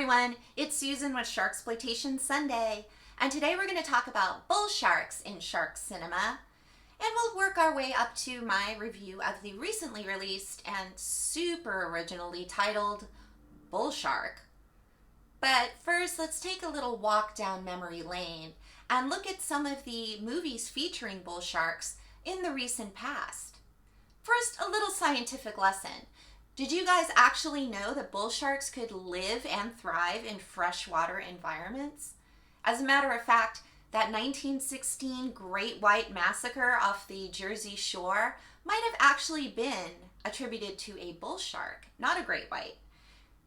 everyone, it's Susan with Sharksploitation Sunday, and today we're going to talk about bull sharks in shark cinema, and we'll work our way up to my review of the recently released and super originally titled Bull Shark. But first, let's take a little walk down memory lane and look at some of the movies featuring bull sharks in the recent past. First, a little scientific lesson. Did you guys actually know that bull sharks could live and thrive in freshwater environments? As a matter of fact, that 1916 Great White Massacre off the Jersey Shore might have actually been attributed to a bull shark, not a great white.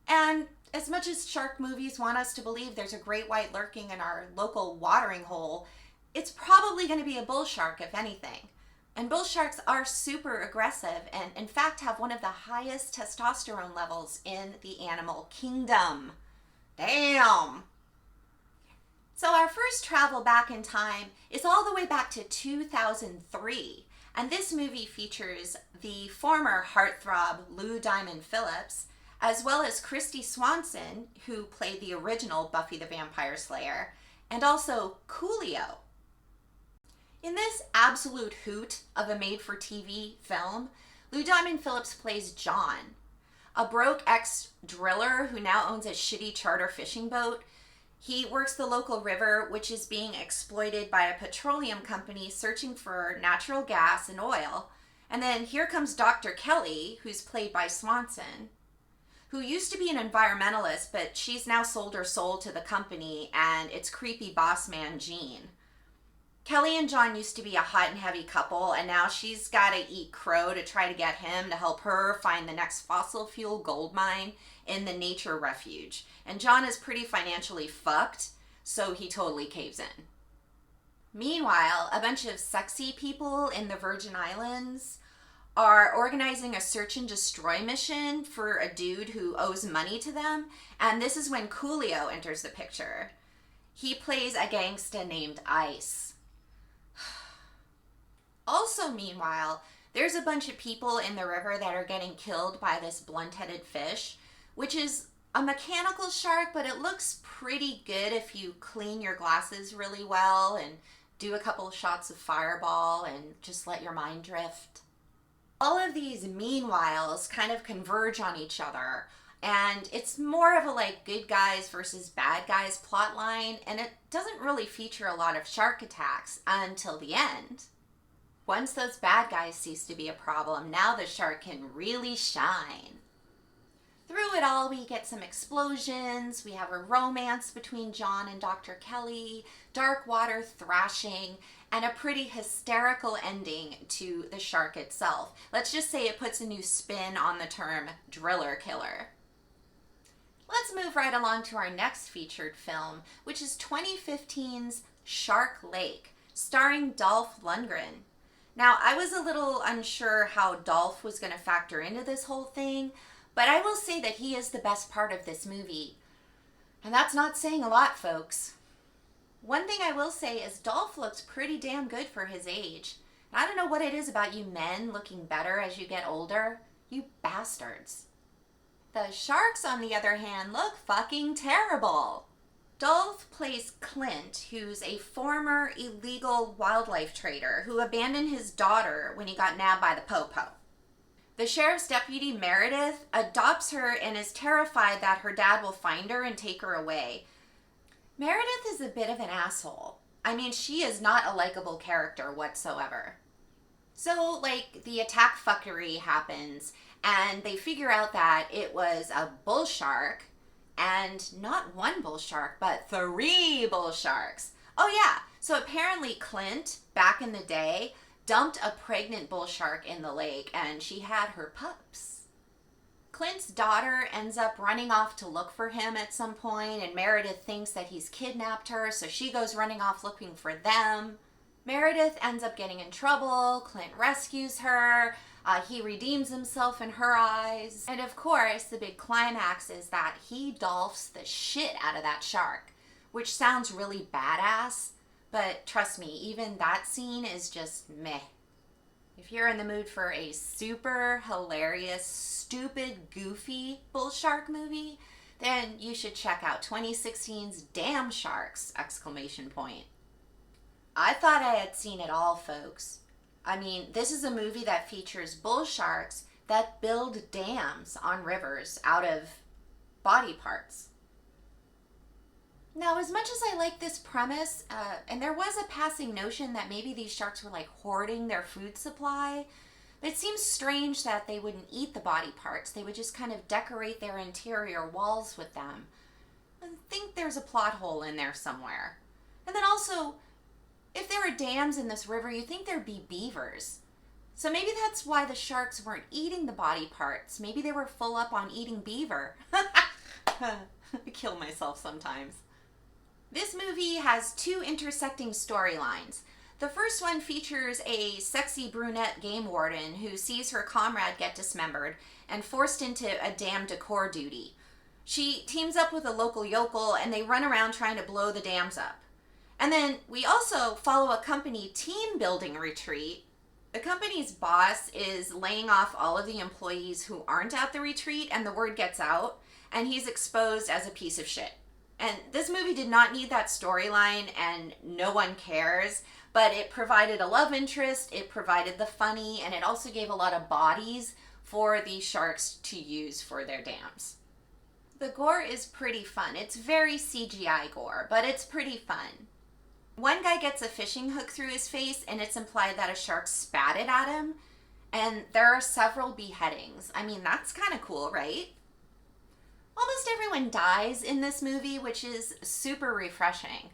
And as much as shark movies want us to believe there's a great white lurking in our local watering hole, it's probably going to be a bull shark, if anything. And bull sharks are super aggressive and in fact have one of the highest testosterone levels in the animal kingdom. Damn! So our first travel back in time is all the way back to 2003. And this movie features the former heartthrob Lou Diamond Phillips, as well as Christy Swanson, who played the original Buffy the Vampire Slayer, and also Coolio. In this absolute hoot of a made-for-TV film, Lou Diamond Phillips plays John, a broke ex-driller who now owns a shitty charter fishing boat. He works the local river, which is being exploited by a petroleum company searching for natural gas and oil. And then here comes Dr. Kelly, who's played by Swanson, who used to be an environmentalist, but she's now sold her soul to the company and its creepy boss man, Gene. Kelly and John used to be a hot and heavy couple, and now she's got to eat crow to try to get him to help her find the next fossil fuel gold mine in the nature refuge. And John is pretty financially fucked, so he totally caves in. Meanwhile, a bunch of sexy people in the Virgin Islands are organizing a search and destroy mission for a dude who owes money to them, and this is when Coolio enters the picture. He plays a gangsta named Ice. Also, meanwhile, there's a bunch of people in the river that are getting killed by this blunt-headed fish, which is a mechanical shark, but it looks pretty good if you clean your glasses really well and do a couple of shots of Fireball and just let your mind drift. All of these meanwhiles kind of converge on each other, and it's more of a good guys versus bad guys plot line, and it doesn't really feature a lot of shark attacks until the end. Once those bad guys cease to be a problem, now the shark can really shine. Through it all, we get some explosions, we have a romance between John and Dr. Kelly, dark water thrashing, and a pretty hysterical ending to the shark itself. Let's just say it puts a new spin on the term driller killer. Let's move right along to our next featured film, which is 2015's Shark Lake, starring Dolph Lundgren. Now, I was a little unsure how Dolph was going to factor into this whole thing, but I will say that he is the best part of this movie. And that's not saying a lot, folks. One thing I will say is Dolph looks pretty damn good for his age. I don't know what it is about you men looking better as you get older. You bastards. The sharks, on the other hand, look fucking terrible. Dolph plays Clint, who's a former illegal wildlife trader who abandoned his daughter when he got nabbed by the popo. The sheriff's deputy, Meredith, adopts her and is terrified that her dad will find her and take her away. Meredith is a bit of an asshole. I mean, she is not a likable character whatsoever. So, the attack fuckery happens, and they figure out that it was a bull shark, and not one bull shark, but 3 bull sharks. Oh yeah, so apparently Clint, back in the day, dumped a pregnant bull shark in the lake, and she had her pups. Clint's daughter ends up running off to look for him at some point, and Meredith thinks that he's kidnapped her, so she goes running off looking for them. Meredith ends up getting in trouble, Clint rescues her, he redeems himself in her eyes, and of course the big climax is that he dolphs the shit out of that shark, which sounds really badass, but trust me, even that scene is just meh. If you're in the mood for a super hilarious, stupid, goofy bull shark movie, then you should check out 2016's Damn Sharks! Exclamation point. I thought I had seen it all, folks. I mean, this is a movie that features bull sharks that build dams on rivers out of body parts. Now, as much as I like this premise, and there was a passing notion that maybe these sharks were like hoarding their food supply, but it seems strange that they wouldn't eat the body parts. They would just kind of decorate their interior walls with them. I think there's a plot hole in there somewhere. And then also, if there were dams in this river, you'd think there'd be beavers. So maybe that's why the sharks weren't eating the body parts. Maybe they were full up on eating beaver. I kill myself sometimes. This movie has two intersecting storylines. The first one features a sexy brunette game warden who sees her comrade get dismembered and forced into a dam decor duty. She teams up with a local yokel and they run around trying to blow the dams up. And then we also follow a company team building retreat. The company's boss is laying off all of the employees who aren't at the retreat, and the word gets out, and he's exposed as a piece of shit. And this movie did not need that storyline, and no one cares, but it provided a love interest, it provided the funny, and it also gave a lot of bodies for these sharks to use for their dams. The gore is pretty fun. It's very CGI gore, but it's pretty fun. One guy gets a fishing hook through his face, and it's implied that a shark spat it at him, and there are several beheadings. I mean, that's kind of cool, right? Almost everyone dies in this movie, which is super refreshing.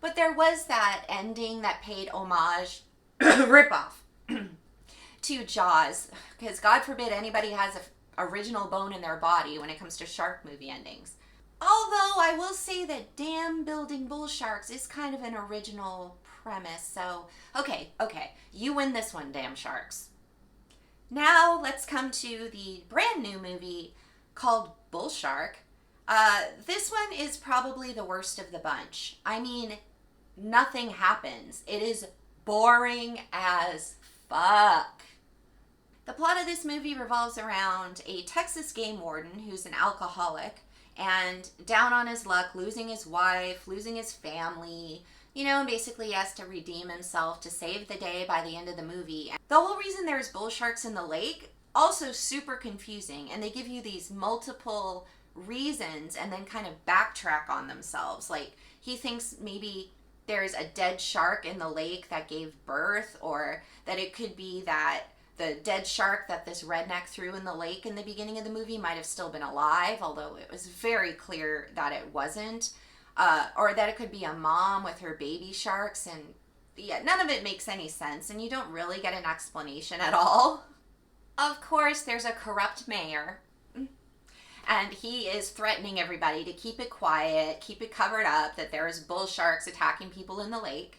But there was that ending that paid homage, ripoff, to Jaws. Because God forbid anybody has an original bone in their body when it comes to shark movie endings. Although I will say that dam building bull sharks is kind of an original premise. So, okay, you win this one, damn sharks. Now let's come to the brand new movie called Bull Shark. This one is probably the worst of the bunch. I mean, nothing happens. It is boring as fuck. The plot of this movie revolves around a Texas game warden who's an alcoholic and down on his luck, losing his wife, losing his family, and basically he has to redeem himself to save the day by the end of the movie. The whole reason there's bull sharks in the lake, also super confusing, and they give you these multiple reasons and then kind of backtrack on themselves. Like, he thinks maybe there's a dead shark in the lake that gave birth, or that it could be that the dead shark that this redneck threw in the lake in the beginning of the movie might have still been alive, although it was very clear that it wasn't. Or that it could be a mom with her baby sharks, and yeah, none of it makes any sense, and you don't really get an explanation at all. Of course, there's a corrupt mayor, and he is threatening everybody to keep it quiet, keep it covered up, that there's bull sharks attacking people in the lake.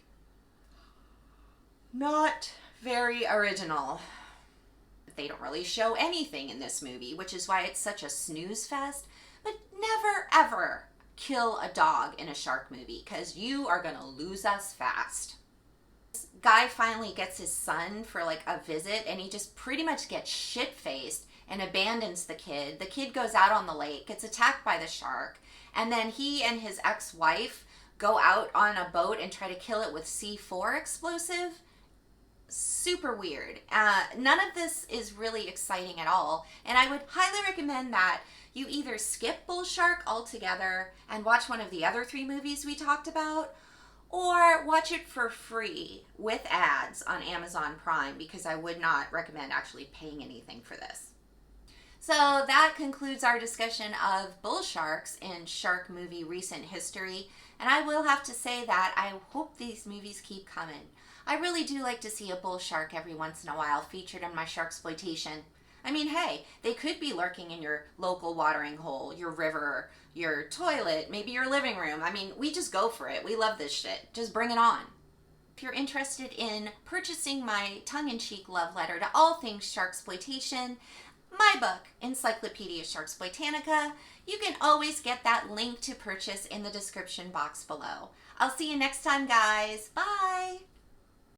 Not very original. They don't really show anything in this movie, which is why it's such a snooze fest. But never, ever kill a dog in a shark movie, because you are going to lose us fast. This guy finally gets his son for like a visit, and he just pretty much gets shit-faced and abandons the kid. The kid goes out on the lake, gets attacked by the shark, and then he and his ex-wife go out on a boat and try to kill it with C4 explosive. Super weird. None of this is really exciting at all, and I would highly recommend that you either skip Bull Shark altogether and watch one of the other 3 movies we talked about, or watch it for free with ads on Amazon Prime, because I would not recommend actually paying anything for this. So that concludes our discussion of bull sharks in shark movie recent history, and I will have to say that I hope these movies keep coming. I really do like to see a bull shark every once in a while featured in my Sharksploitation. I mean, hey, they could be lurking in your local watering hole, your river, your toilet, maybe your living room. I mean, we just go for it. We love this shit. Just bring it on. If you're interested in purchasing my tongue-in-cheek love letter to all things Sharksploitation, my book, Encyclopedia Sharksploitanica, you can always get that link to purchase in the description box below. I'll see you next time, guys. Bye!